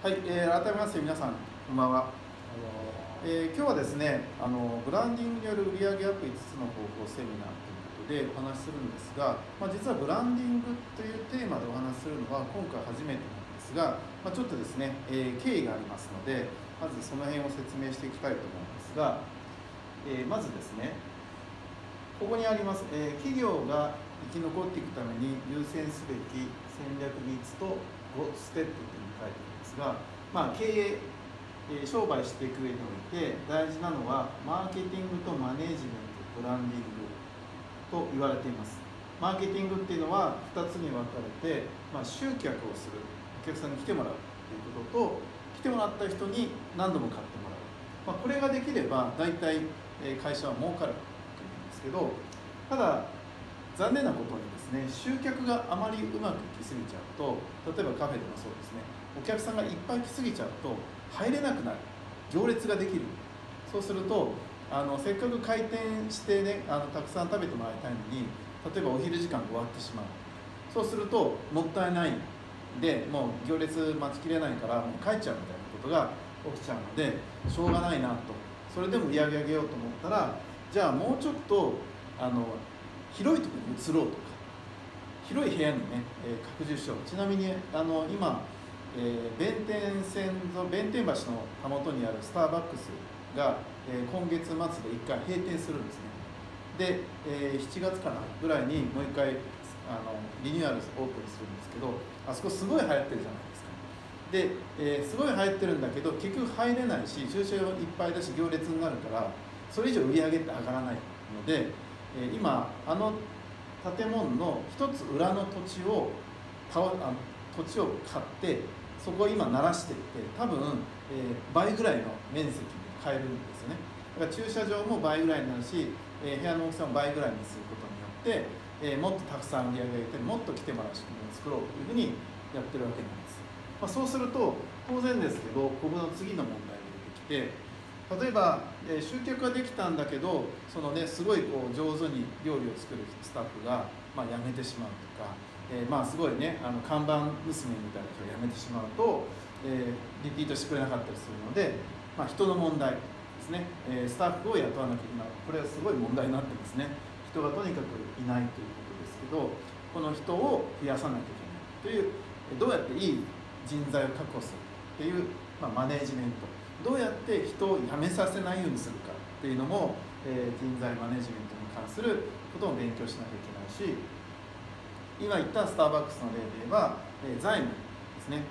はい、改めまして皆さんこんばんは。今日はですね、ブランディングによる売上アップ5つの方法セミナーということでお話しするんですが、実はブランディングというテーマでお話しするのは今回初めてなんですが、ちょっとですね、経緯がありますので、まずその辺を説明していきたいと思うんですが、まずですね、ここにあります、企業が生き残っていくために優先すべき戦略3つと5ステップというふうに書いてあるんですが、経営、商売していく上において大事なのはマーケティングとマネージメント、ブランディングと言われています。マーケティングっていうのは2つに分かれて、集客をする、お客さんに来てもらうということと、来てもらった人に何度も買ってもらう、これができれば大体会社は儲かるわけなんですけど、ただ残念なことにですね、集客があまりうまくいきすぎちゃうと、例えばカフェでもそうですね、お客さんがいっぱい来すぎちゃうと入れなくなる、行列ができる。そうするとせっかく開店してね、たくさん食べてもらいたいのに、例えばお昼時間が終わってしまう。そうするともったいないで、もう行列待ちきれないからもう帰っちゃうみたいなことが起きちゃうので、しょうがないなと。それでも売り上げ上げようと思ったら、じゃあもうちょっと広いところに移ろうとか、広い部屋にね、拡充しよう。ちなみに今、弁天橋のたもとにあるスターバックスが、今月末で1回閉店するんですね。で、7月かなぐらいにもう1回リニューアルオープンするんですけど、あそこすごい流行ってるじゃないですか。で、すごい流行ってるんだけど結局入れないし、駐車場いっぱいだし行列になるから、それ以上売り上げって上がらないので、今建物の一つ裏の土地を買ってそこを今慣らしていって、多分、倍ぐらいの面積で買えるんですよね。だから駐車場も倍ぐらいになるし、部屋の大きさも倍ぐらいにすることによって、もっとたくさん売り上げ上げてもっと来てもらう仕組みを作ろうというふうにやってるわけなんです。そうすると当然ですけど、ここの次の問題が出てきて、例えば、集客ができたんだけど、すごい上手に料理を作るスタッフが、辞めてしまうとか、すごいね、看板娘みたいな人が辞めてしまうと、リピートしてくれなかったりするので、人の問題ですね、スタッフを雇わなきゃいけない、これはすごい問題になってますね。人がとにかくいないということですけど、この人を増やさなきゃいけないという、どうやっていい人材を確保するっていう、マネージメント、どうやって人を辞めさせないようにするかっていうのも、人材マネジメントに関することを勉強しなきゃいけないし、今言ったスターバックスの例で言えば、財務ですね、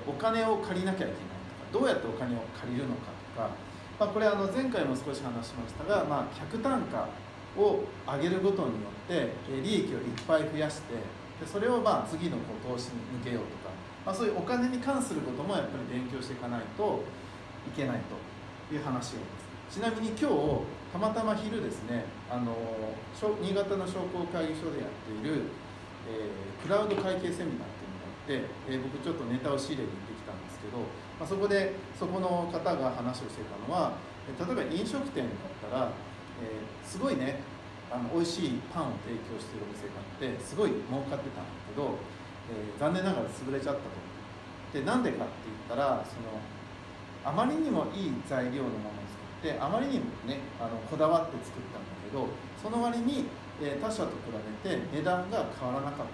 お金を借りなきゃいけないとか、どうやってお金を借りるのかとか、これ前回も少し話しましたが、客単価を上げることによって利益をいっぱい増やして、それを次の投資に向けようとか、そういうお金に関することもやっぱり勉強していかないといけないという話をです。ちなみに今日たまたま昼ですね、新潟の商工会議所でやっている、クラウド会計セミナーっていうのがあって、僕ちょっとネタを仕入れに行ってきたんですけど、そこでそこの方が話をしていたのは、例えば飲食店だったら、すごいね、美味しいパンを提供しているお店があってすごい儲かってたんだけど、残念ながら潰れちゃったと。でなんでかって言ったら、あまりにもいい材料のものを作って、あまりにもねこだわって作ったんだけど、その割に、他社と比べて値段が変わらなかっ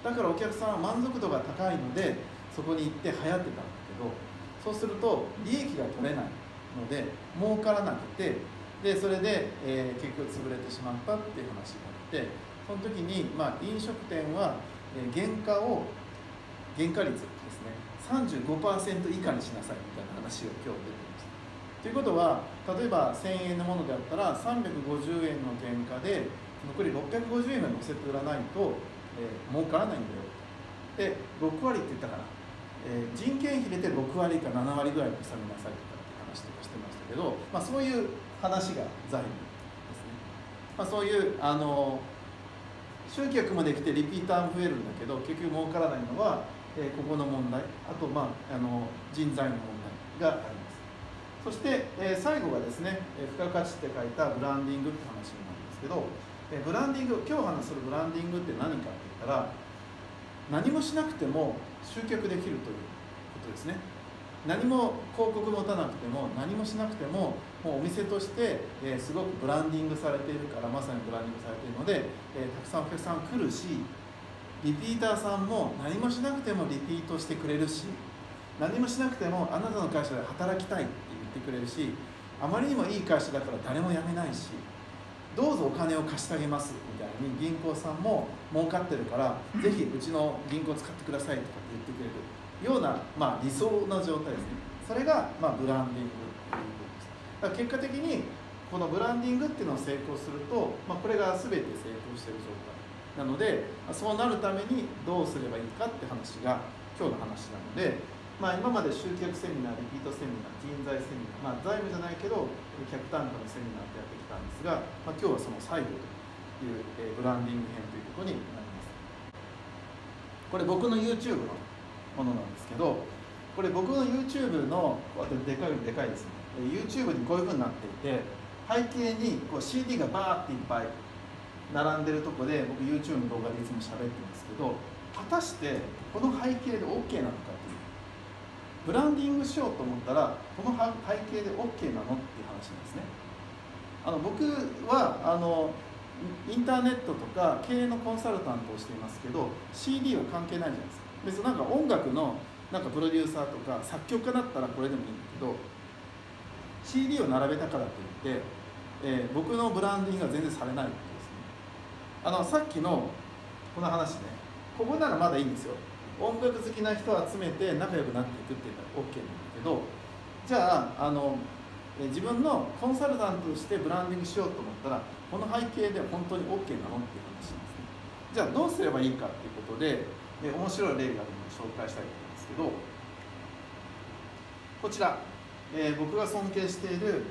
た。だからお客さんは満足度が高いのでそこに行って流行ってたんだけど、そうすると利益が取れないので儲からなくて、それで、結局潰れてしまったっていう話があって、その時に、飲食店は、原価率ですね 35% 以下にしなさいみたいな話を今日出てました。ということは、例えば1000円のものであったら350円の原価で残り650円を乗せて売らないと、儲からないんだよ。で6割って言ったかな、人件費入れて6割か7割ぐらいに収めなさいとかって話とかしてましたけど、そういう話が財務ですね。そういう集客まで来てリピーターも増えるんだけど結局儲からないのは、ここの問題、あと、人材の問題があります。そして、最後がですね、付加価値って書いたブランディングって話なんですけど、ブランディング、今日話するブランディングって何かって言ったら、何もしなくても集客できるということですね。何も広告持たなくても何もしなくても、もうお店として、すごくブランディングされているから、まさにブランディングされているので、たくさんお客さん来るし、リピーターさんも何もしなくてもリピートしてくれるし、何もしなくてもあなたの会社で働きたいって言ってくれるし、あまりにもいい会社だから誰も辞めないし、どうぞお金を貸してあげますみたいに銀行さんも儲かってるから、ぜひうちの銀行使ってくださいとかって言ってくれるような、理想の状態ですね。それが、ブランディングということです。だから結果的にこのブランディングっていうのを成功すると、これが全て成功している状態なので、そうなるためにどうすればいいかって話が今日の話なので、今まで集客セミナー、リピートセミナー、人材セミナー、財務じゃないけど客単価のセミナーってやってきたんですが、今日はその最後という、ブランディング編ということになります。これ僕の YouTube のものなんですけど、これ僕の YouTube のこうやってでかいですね。YouTube にこういう風になっていて、背景にこう CD がバーっていっぱい並んでるとこで僕 YouTube の動画でいつも喋ってるんですけど、果たしてこの背景で OK なのかという、ブランディングしようと思ったらこの背景で OK なのっていう話なんですね。僕はインターネットとか経営のコンサルタントをしていますけど、 CD は関係ないじゃないですか。別になんか音楽のプロデューサーとか作曲家だったらこれでもいいんだけど、 CD を並べたからといって、僕のブランディングが全然されないってことですね。さっきのこの話ね、ここならまだいいんですよ。音楽好きな人を集めて仲良くなっていくっていうのは OK なんだけど、じゃあ自分のコンサルタントとしてブランディングしようと思ったら、この背景で本当に OK なのっていう話なんですね。じゃあどうすればいいかっていうことで、面白い例があるので紹介したいと思うんですけど、こちら、僕が尊敬している、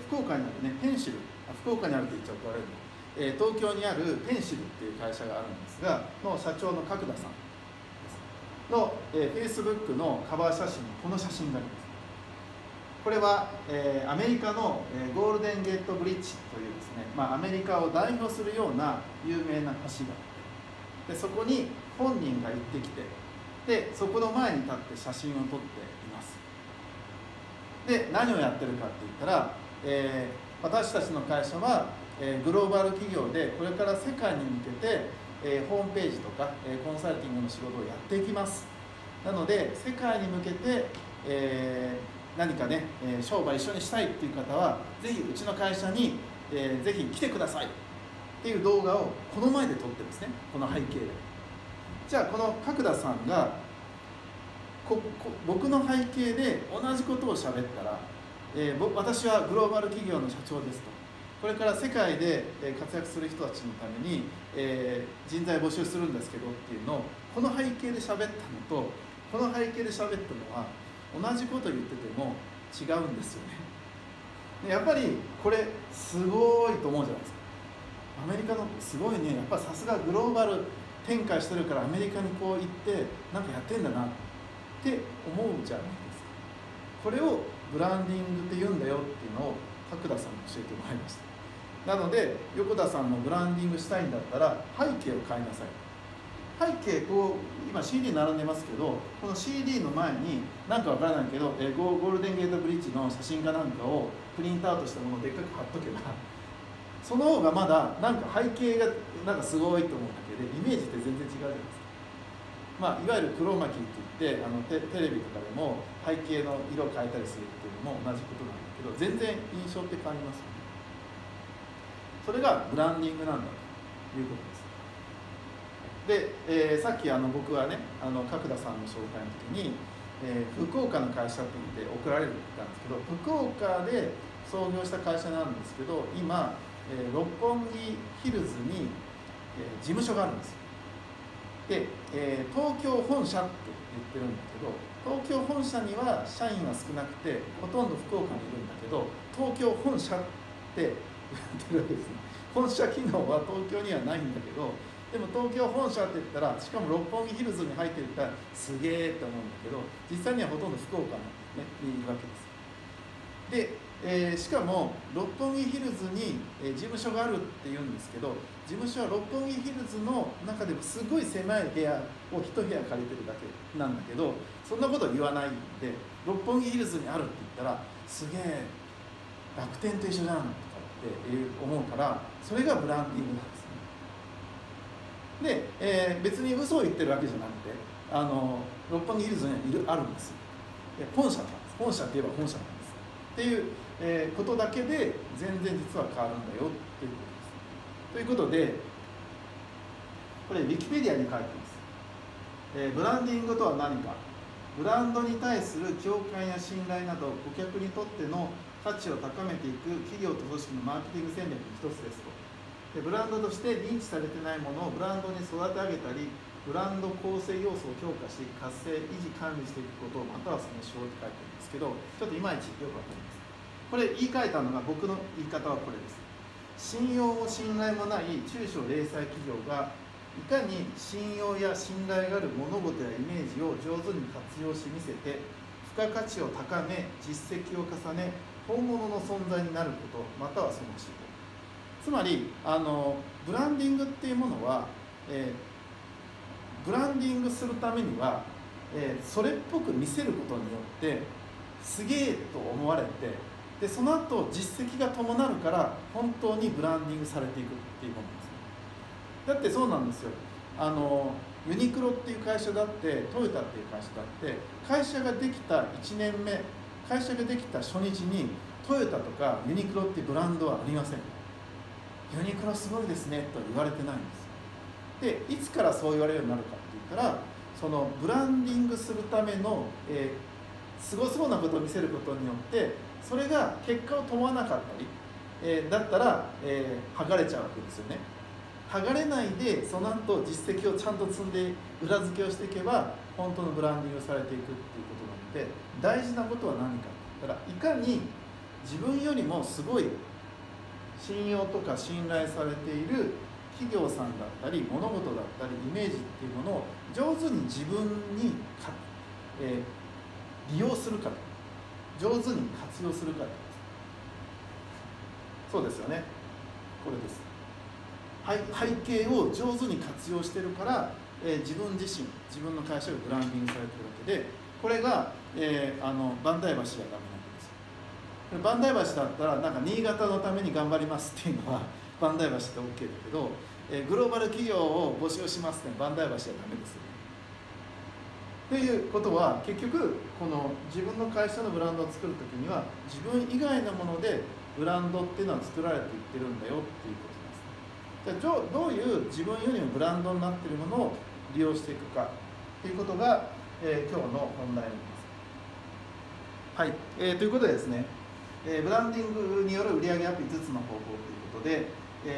福岡にあるね、ペンシル、福岡にあるって言っちゃうとあれるの、東京にあるペンシルっていう会社があるんですが、の社長の角田さんの、Facebook のカバー写真にこの写真があります。これは、アメリカの、ゴールデンゲートブリッジというですね、アメリカを代表するような有名な橋があって、でそこに本人が行ってきて、でそこの前に立って写真を撮っています。で何をやってるかって言ったら、私たちの会社は、グローバル企業でこれから世界に向けて、ホームページとか、コンサルティングの仕事をやっていきます。なので世界に向けて、何かね、商売一緒にしたいっていう方はぜひうちの会社に、ぜひ来てくださいっていう動画をこの前で撮ってるんですね、この背景で。じゃあこの角田さんが僕の背景で同じことを喋ったら、私はグローバル企業の社長ですと、これから世界で活躍する人たちのために、人材募集するんですけどっていうのをこの背景で喋ったのと、この背景で喋ったのは同じこと言ってても違うんですよね。やっぱりこれすごいと思うじゃないですか。アメリカのすごいね、やっぱさすがグローバル展開してるからアメリカにこう行ってなんかやってんだなって思うじゃないですか。これをブランディングって言うんだよっていうのを角田さんに教えてもらいました。なので横田さんのブランディングしたいんだったら背景を変えなさい。背景今 CD 並んでますけど、この CD の前になんかわからないけど、ゴールデンゲートブリッジの写真かなんかをプリントアウトしたものをでっかく貼っとけば、その方がまだなんか背景がなんかすごいと思うだけでイメージって全然違うじゃないですか。いわゆるクローマキーって言ってテレビとかでも背景の色を変えたりするっていうのも同じことなんだけど、全然印象って変わりますよね。それがブランディングなんだということです。で、さっき僕はね角田さんの紹介の時に、福岡の会社って言って送られるって言ったんですけど、福岡で創業した会社なんですけど、今、六本木ヒルズに、事務所があるんです。で、東京本社って言ってるんだけど、東京本社には社員は少なくてほとんど福岡にいるんだけど、東京本社って言ってるわけですね。本社機能は東京にはないんだけど、でも東京本社って言ったら、しかも六本木ヒルズに入っていったらすげえって思うんだけど、実際にはほとんど福岡の、ね、にいるわけです。でしかも六本木ヒルズに、事務所があるっていうんですけど、事務所は六本木ヒルズの中でもすごい狭い部屋を一部屋借りてるだけなんだけど、そんなこと言わないんで、六本木ヒルズにあるって言ったらすげえ楽天と一緒じゃんとかって思うから、それがブランディングなんですね。で、別に嘘を言ってるわけじゃなくて、六本木ヒルズにあるんですよ。本社なんです。本社って言えば本社なんですっていう、ことだけで全然実は変わるんだよっていうことです。ということで、これウィキペディアに書いてます。ブランディングとは何か。ブランドに対する共感や信頼など顧客にとっての価値を高めていく企業と組織のマーケティング戦略の一つですと。ブランドとして認知されてないものをブランドに育て上げたり、ブランド構成要素を強化し活性維持管理していくことを、またはその手法って書いてるんですけど、ちょっといまいちよくわかります。これ言い換えたのが、僕の言い方はこれです。信用も信頼もない中小零細企業がいかに信用や信頼がある物事やイメージを上手に活用し見せて、付加価値を高め実績を重ね本物の存在になること、またはその手法。つまりブランディングっていうものは、ブランディングするためには、それっぽく見せることによってすげえと思われて、でその後実績が伴うから本当にブランディングされていくっていうものですね。だってそうなんですよ。ユニクロっていう会社だって、トヨタっていう会社だって、会社ができた1年目、会社ができた初日にトヨタとかユニクロっていうブランドはありません。ユニクロすごいですねとは言われてないんです。でいつからそう言われるようになるかって言ったら、そのブランディングするための、すごそうなことを見せることによって、それが結果を伴わなかったり、だったら、剥がれちゃうわけですよね。剥がれないでその後実績をちゃんと積んで裏付けをしていけば本当のブランディングされていくっていうことなので、大事なことは何かって言ったら、いかに自分よりもすごい信用とか信頼されている企業さんだったり物事だったりイメージっていうものを上手に自分に利用するか、上手に活用するか。そうですよね。これです。背景を上手に活用してるから、自分自身、自分の会社がブランディングされてるわけで、これが、万代橋がダメなんです。万代橋だったらなんか新潟のために頑張りますっていうのは万代橋って OK だけど、グローバル企業を募集しますって万代橋はダメですよね。っていうことは、結局この自分の会社のブランドを作るときには自分以外のものでブランドっていうのは作られていってるんだよっていうことです。じゃあどういう自分よりもブランドになっているものを利用していくかということが、今日の本題になります。はい、ということでですね、ブランディングによる売上アップ5つの方法ということで、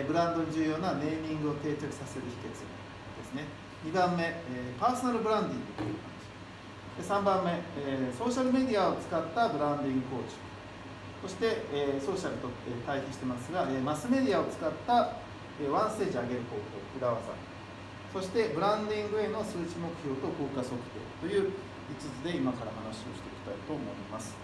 ブランドに重要なネーミングを定着させる秘訣ですね。2番目、パーソナルブランディングという話。3番目、ソーシャルメディアを使ったブランディング構築。そして、ソーシャルと対比してますが、マスメディアを使ったワンステージ上げる方法、裏技。そしてブランディングへの数値目標と効果測定という5つで今から話をしていきたいと思います。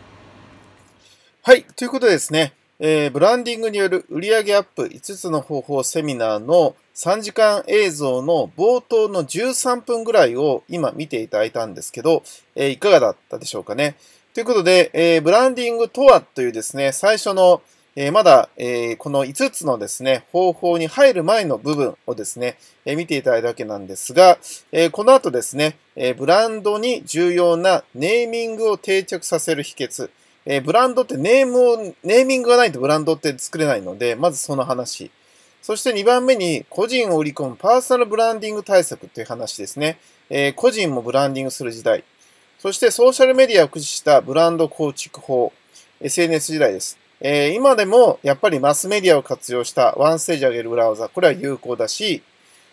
はい、ということでですね、ブランディングによる売上アップ5つの方法セミナーの3時間映像の冒頭の13分ぐらいを今見ていただいたんですけど、いかがだったでしょうかね。ということで、ブランディングとはというですね、最初の、まだ、この5つのですね、方法に入る前の部分をですね、見ていただいたわけなんですが、この後ですね、ブランドに重要なネーミングを定着させる秘訣。ブランドってネーミングがないとブランドって作れないので、まずその話。そして2番目に個人を売り込むパーソナルブランディング対策という話ですね。個人もブランディングする時代。そしてソーシャルメディアを駆使したブランド構築法。SNS 時代です。今でもやっぱりマスメディアを活用したワンステージ上げる裏技。これは有効だし、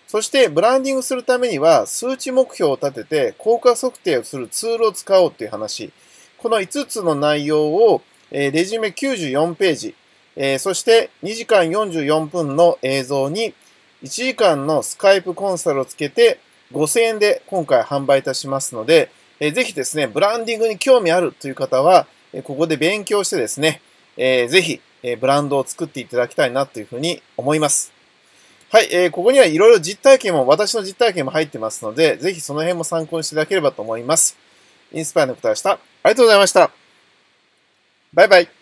そしてブランディングするためには数値目標を立てて効果測定をするツールを使おうという話。この5つの内容を、レジュメ94ページ、そして2時間44分の映像に1時間のスカイプコンサルをつけて5000円で今回販売いたしますので、ぜひですね、ブランディングに興味あるという方は、ここで勉強してですね、ぜひ、ブランドを作っていただきたいなというふうに思います。はい、ここにはいろいろ実体験も、私の実体験も入ってますので、ぜひその辺も参考にしていただければと思います。インスパイアの答えでした。ありがとうございました。バイバイ。